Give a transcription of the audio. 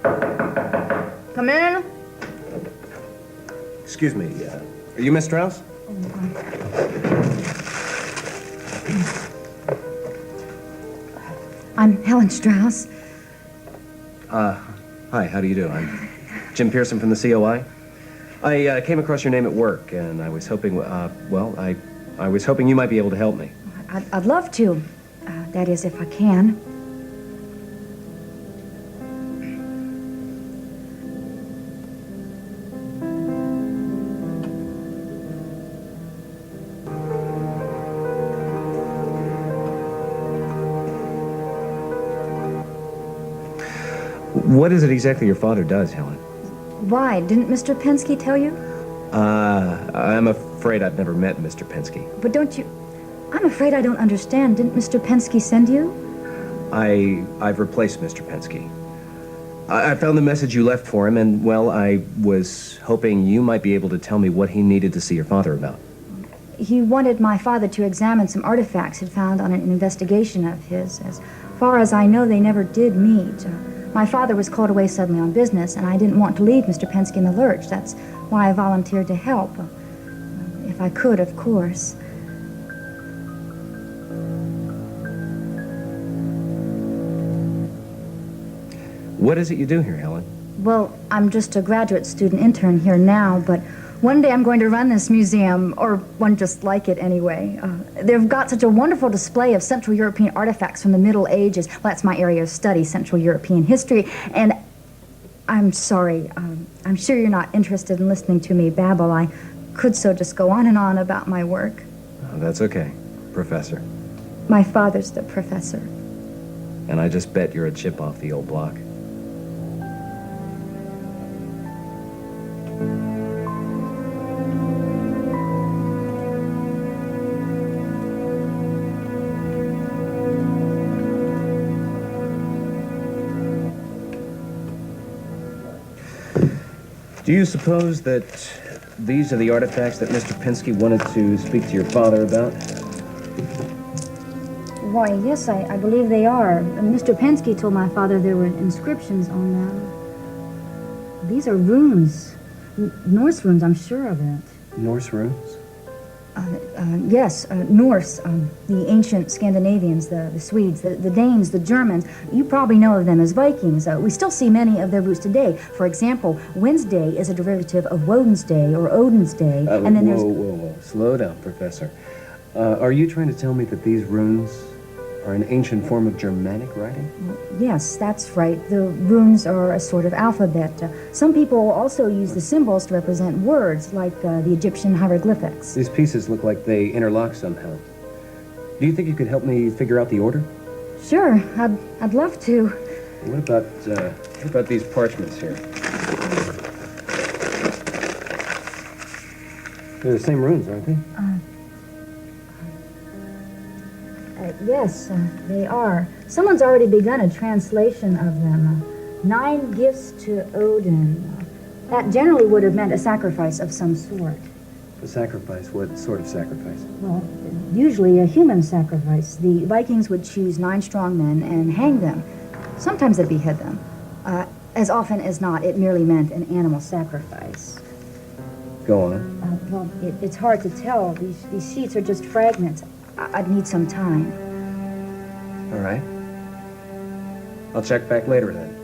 Come in. Excuse me, are you Miss Strauss? I'm Helen Strauss. Hi, how do you do? I'm Jim Pearson from the COI. I came across your name at work, and I was hoping, I was hoping you might be able to help me. I'd love to. That is, if I can. What is it exactly your father does, Helen? Why? Didn't Mr. Penske tell you? I'm afraid I've never met Mr. Penske. But don't you... I'm afraid I don't understand. Didn't Mr. Penske send you? I've replaced Mr. Penske. I found the message you left for him, and, well, I was hoping you might be able to tell me what he needed to see your father about. He wanted my father to examine some artifacts he'd found on an investigation of his. As far as I know, they never did meet. My father was called away suddenly on business, and I didn't want to leave Mr. Penske in the lurch. That's why I volunteered to help. If I could, of course. What is it you do here, Helen? Well, I'm just a graduate student intern here now, but one day I'm going to run this museum, or one just like it anyway. They've got such a wonderful display of Central European artifacts from the Middle Ages. Well, that's my area of study, Central European history. And I'm sorry, I'm sure you're not interested in listening to me babble. I could so just go on and on about my work. Oh, that's okay, Professor. My father's the professor. And I just bet you're a chip off the old block. Do you suppose that these are the artifacts that Mr. Penske wanted to speak to your father about? Why, yes, I believe they are. Mr. Penske told my father there were inscriptions on them. These are runes. Norse runes, I'm sure of it. Norse runes? Yes, Norse, the ancient Scandinavians, the Swedes, the Danes, the Germans. You probably know of them as Vikings. We still see many of their roots today. For example, Wednesday is a derivative of Woden's Day or Odin's Day. And then whoa. Slow down, Professor. Are you trying to tell me that these runes are an ancient form of Germanic writing? Yes, that's right. The runes are a sort of alphabet. Some people also use the symbols to represent words, like the Egyptian hieroglyphics. These pieces look like they interlock somehow. Do you think you could help me figure out the order? Sure, I'd love to. What about these parchments here? They're the same runes, aren't they? Yes, they are. Someone's already begun a translation of them. 9 gifts to Odin. That generally would have meant a sacrifice of some sort. A sacrifice? What sort of sacrifice? Well, usually a human sacrifice. The Vikings would choose 9 strong men and hang them. Sometimes they behead them. As often as not, it merely meant an animal sacrifice. Go on. Well, it's hard to tell. These sheets are just fragments. I'd need some time. All right. I'll check back later then.